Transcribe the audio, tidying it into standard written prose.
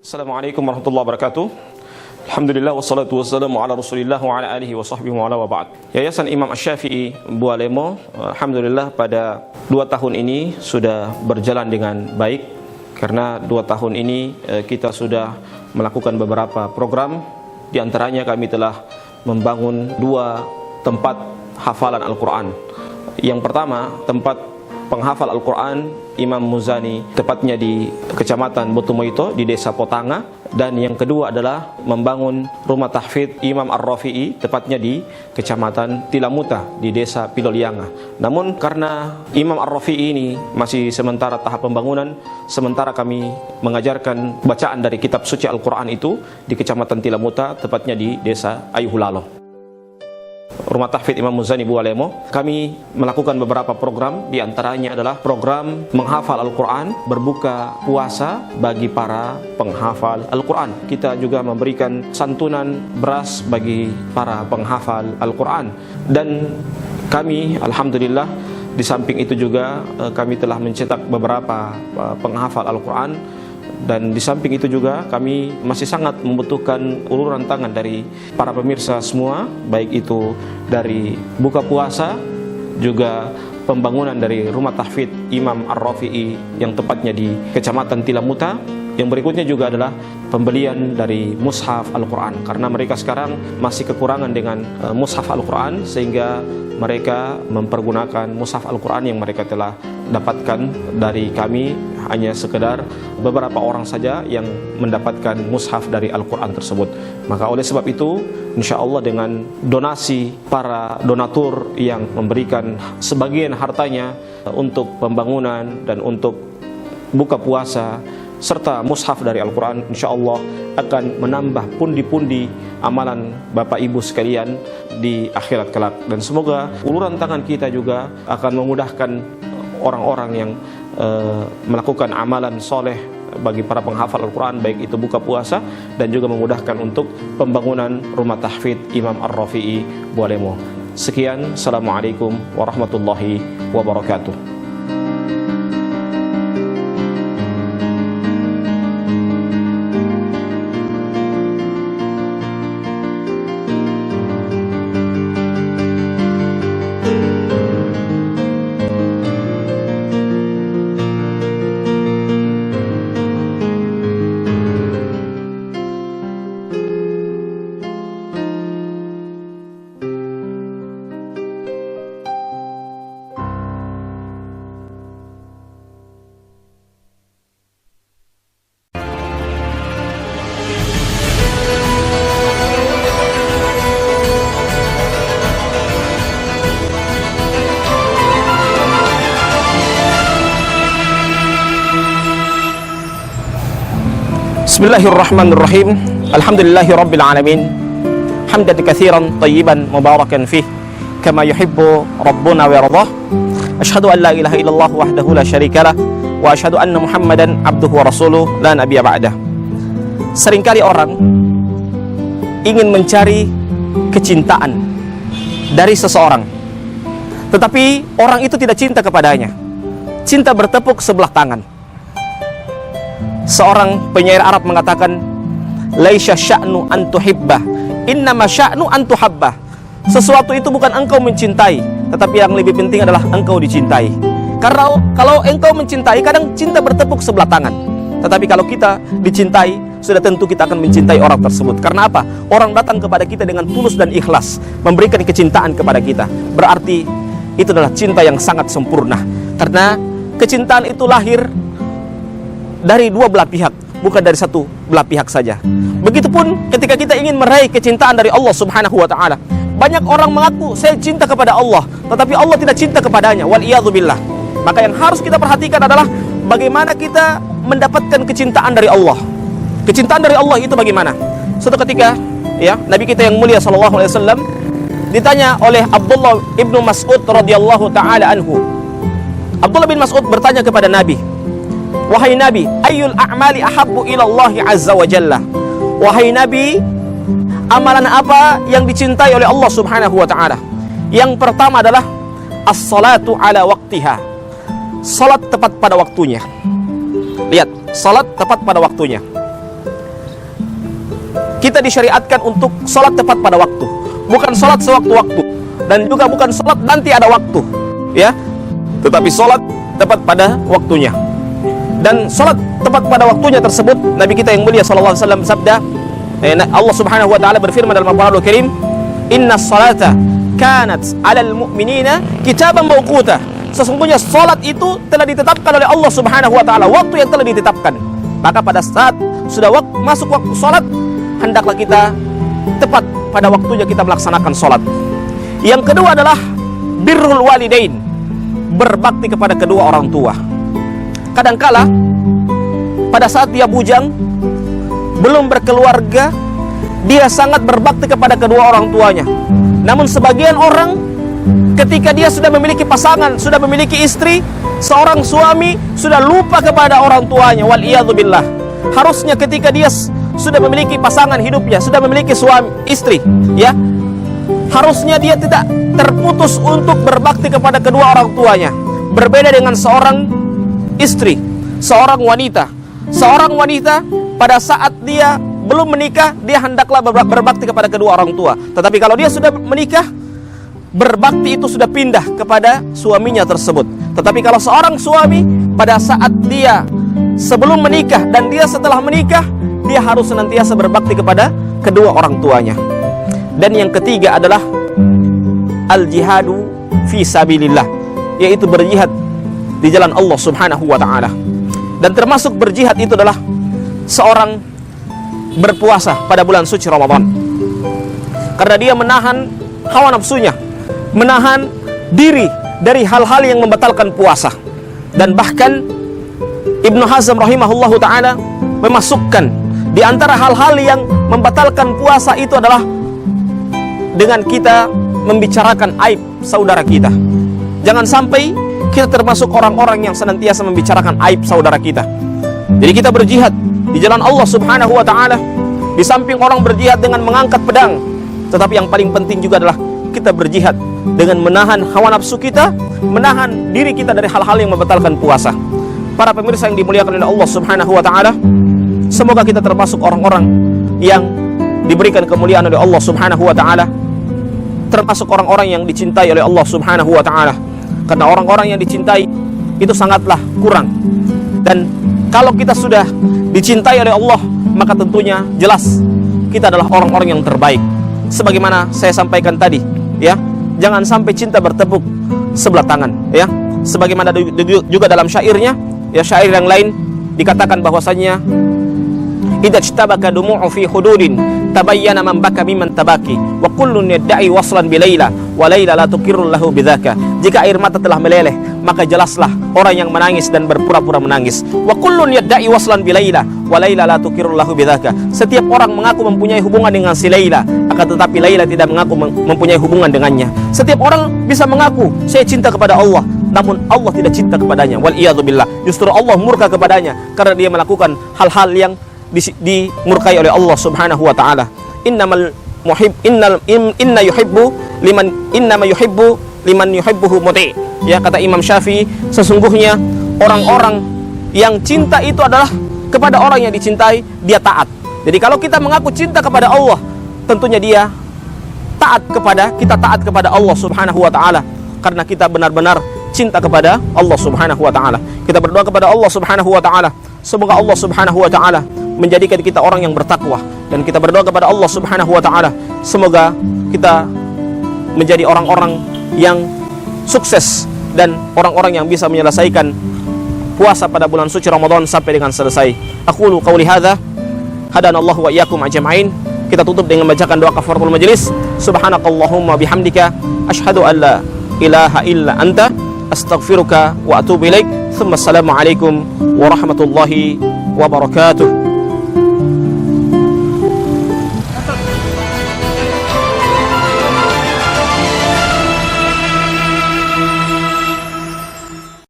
Assalamualaikum warahmatullahi wabarakatuh. Alhamdulillah wassalatu wassalamu ala Rasulillah wa ala alihi wa sahbihi wa ala wa ba'd. Yayasan Imam Asy-Syafi'i Bualemo, alhamdulillah pada 2 tahun ini sudah berjalan dengan baik. Karena 2 tahun ini kita sudah melakukan beberapa program. Di antaranya kami telah membangun 2 tempat hafalan Al-Quran. Yang pertama, tempat penghafal Al-Quran Imam Muzani, tepatnya di Kecamatan Botumoito di Desa Potanga. Dan yang kedua adalah membangun rumah tahfidz Imam Ar-Rafi'i, tepatnya di Kecamatan Tilamuta di Desa Pilolianga. Namun karena Imam Ar-Rafi'i ini masih sementara tahap pembangunan, sementara kami mengajarkan bacaan dari kitab suci Al-Quran itu di Kecamatan Tilamuta, tepatnya di Desa Ayuhulalo. Rumah tahfidz Imam Muzani Bualemo, kami melakukan beberapa program. Di antaranya adalah program menghafal Al-Quran, berbuka puasa bagi para penghafal Al-Quran. Kita juga memberikan santunan beras bagi para penghafal Al-Quran. Dan kami alhamdulillah di samping itu juga kami telah mencetak beberapa penghafal Al-Quran. Dan di samping itu juga kami masih sangat membutuhkan uluran tangan dari para pemirsa semua, baik itu dari buka puasa, juga pembangunan dari rumah tahfidz Imam Ar-Rafi'i yang tepatnya di Kecamatan Tilamuta. Yang berikutnya juga adalah pembelian dari mushaf Al-Quran, karena mereka sekarang masih kekurangan dengan mushaf Al-Quran, sehingga mereka mempergunakan mushaf Al-Quran yang mereka telah dapatkan dari kami. Hanya sekedar beberapa orang saja yang mendapatkan mushaf dari Al-Quran tersebut. Maka oleh sebab itu, insya Allah dengan donasi para donatur yang memberikan sebagian hartanya untuk pembangunan dan untuk buka puasa serta mushaf dari Al-Quran, insya Allah akan menambah pundi-pundi amalan Bapak Ibu sekalian di akhirat kelak. Dan semoga uluran tangan kita juga akan memudahkan orang-orang yang melakukan amalan soleh bagi para penghafal Al-Quran, baik itu buka puasa dan juga memudahkan untuk pembangunan rumah tahfidz Imam Ar-Rafi'i Bualemo. Sekian, Assalamualaikum warahmatullahi wabarakatuh. Bismillahirrahmanirrahim. Alhamdulillahi rabbil alamin. Hamdan katsiran tayyiban mubarakan fih kama yuhibbu rabbuna wa yardah. Asyhadu an la ilaha illallah wahdahu la syarikalah wa asyhadu anna Muhammadan abduhu wa rasuluh la nabiyya ba'dah. Seringkali orang ingin mencari kecintaan dari seseorang, tetapi orang itu tidak cinta kepadanya. Cinta bertepuk sebelah tangan. Seorang penyair Arab mengatakan, laisya sya'nu an tuhibbah, innama sya'nu an tuhabbah. Sesuatu itu bukan engkau mencintai, tetapi yang lebih penting adalah engkau dicintai. Karena kalau engkau mencintai, kadang cinta bertepuk sebelah tangan. Tetapi kalau kita dicintai, sudah tentu kita akan mencintai orang tersebut. Karena apa? Orang datang kepada kita dengan tulus dan ikhlas, memberikan kecintaan kepada kita. Berarti itu adalah cinta yang sangat sempurna. Karena kecintaan itu lahir dari 2 belah pihak, bukan dari 1 belah pihak saja. Begitupun ketika kita ingin meraih kecintaan dari Allah Subhanahu wa taala. Banyak orang mengaku saya cinta kepada Allah, tetapi Allah tidak cinta kepadanya. Wal iyadzu billah. Maka yang harus kita perhatikan adalah bagaimana kita mendapatkan kecintaan dari Allah. Kecintaan dari Allah itu bagaimana? Suatu ketika, ya, Nabi kita yang mulia sallallahu alaihi wasallam ditanya oleh Abdullah ibnu Mas'ud radhiyallahu taala anhu. Abdullah bin Mas'ud bertanya kepada Nabi, wahai Nabi, ayyul a'mali ahabbu ilallahi azza wa jalla. Wahai Nabi, amalan apa yang dicintai oleh Allah Subhanahu wa taala? Yang pertama adalah as-salatu ala waqtiha. Salat tepat pada waktunya. Lihat, salat tepat pada waktunya. disyariatkan untuk sholat tepat pada waktu, bukan sholat sewaktu-waktu, dan juga bukan sholat nanti ada waktu, ya, tetapi sholat tepat pada waktunya. Dan sholat tepat pada waktunya tersebut, Nabi kita yang mulia sallallahu alaihi wasallam bersabda, Allah Subhanahu wa taala berfirman dalam Al-Qur'anul Karim, "Inna sholata kanat 'alal mu'minina kitaban mawquta." Sesungguhnya sholat itu telah ditetapkan oleh Allah Subhanahu wa taala, waktu yang telah ditetapkan. Maka pada saat sudah masuk waktu sholat, hendaklah kita tepat pada waktunya kita melaksanakan sholat. Yang kedua adalah birrul walidain, berbakti kepada kedua orang tua. Kadangkala pada saat dia bujang, belum berkeluarga, dia sangat berbakti kepada kedua orang tuanya. Namun sebagian orang ketika dia sudah memiliki pasangan, sudah memiliki istri, seorang suami sudah lupa kepada orang tuanya, wal iyadzubillah. Harusnya ketika dia sudah memiliki pasangan hidupnya, sudah memiliki suami istri, ya, harusnya dia tidak terputus untuk berbakti kepada kedua orang tuanya. Berbeda dengan seorang istri, seorang wanita. Seorang wanita pada saat dia belum menikah, dia hendaklah berbakti kepada kedua orang tua. Tetapi kalau dia sudah menikah, berbakti itu sudah pindah kepada suaminya tersebut. Tetapi kalau seorang suami pada saat dia sebelum menikah dan dia setelah menikah, dia harus senantiasa berbakti kepada kedua orang tuanya. Dan yang ketiga adalah al-jihadu fi sabilillah, yaitu berjihad di jalan Allah Subhanahu wa taala. Dan termasuk berjihad itu adalah seorang berpuasa pada bulan suci Ramadan. Karena dia menahan hawa nafsunya, menahan diri dari hal-hal yang membatalkan puasa. Dan bahkan Ibnu Hazm rahimahullahu taala memasukkan di antara hal-hal yang membatalkan puasa itu adalah dengan kita membicarakan aib saudara kita. Jangan sampai kita termasuk orang-orang yang senantiasa membicarakan aib saudara kita. Jadi kita berjihad di jalan Allah Subhanahu wa taala. Di samping orang berjihad dengan mengangkat pedang, tetapi yang paling penting juga adalah kita berjihad dengan menahan hawa nafsu kita, menahan diri kita dari hal-hal yang membatalkan puasa. Para pemirsa yang dimuliakan oleh Allah Subhanahu wa taala, semoga kita termasuk orang-orang yang diberikan kemuliaan oleh Allah Subhanahu wa taala, termasuk orang-orang yang dicintai oleh Allah Subhanahu wa taala. Karena orang-orang yang dicintai itu sangatlah kurang. Dan kalau kita sudah dicintai oleh Allah, maka tentunya jelas kita adalah orang-orang yang terbaik. Sebagaimana saya sampaikan tadi, ya, jangan sampai cinta bertepuk sebelah tangan, ya. Sebagaimana juga dalam syairnya, ya, syair yang lain dikatakan bahwasanya idza ijtabaka dumu'u fi hududin tabayyana man baka mimman tabaki wa kullun yad'i waslan bi laila wa laila la tuqirru lahu bidzaka. Jika air mata telah meleleh, maka jelaslah orang yang menangis dan berpura-pura menangis. Wa kullun yad'i waslan bi laila wa laila la tuqirru lahu bidzaka. Setiap orang mengaku mempunyai hubungan dengan si Laila, akan tetapi Laila tidak mengaku mempunyai hubungan dengannya. Setiap orang bisa mengaku saya cinta kepada Allah, namun Allah tidak cinta kepadanya. Wal iyadzubillah. Justru Allah murka kepadanya karena dia melakukan hal-hal yang dimurkai oleh Allah Subhanahu wa taala. Inna yuhibbu liman yuhibbuhu muti'. Ya, kata Imam Syafi'i, sesungguhnya orang-orang yang cinta itu adalah kepada orang yang dicintai, dia taat. Jadi kalau kita mengaku cinta kepada Allah, tentunya kita taat kepada Allah Subhanahu wa taala karena kita benar-benar cinta kepada Allah Subhanahu wa taala. Kita berdoa kepada Allah Subhanahu wa taala, semoga Allah Subhanahu wa taala menjadikan kita orang yang bertakwa, dan kita berdoa kepada Allah Subhanahu wa taala semoga kita menjadi orang-orang yang sukses dan orang-orang yang bisa menyelesaikan puasa pada bulan suci Ramadan sampai dengan selesai. Aqulu qauli hadza, hadanallahu wa iyyakum ajma'in. Kita tutup dengan membacakan doa kafaratul majelis. Subhanakallahumma bihamdika asyhadu an la ilaha illa anta astaghfiruka wa atubu ilaik. Tsumma assalamu alaikum warahmatullahi wabarakatuh.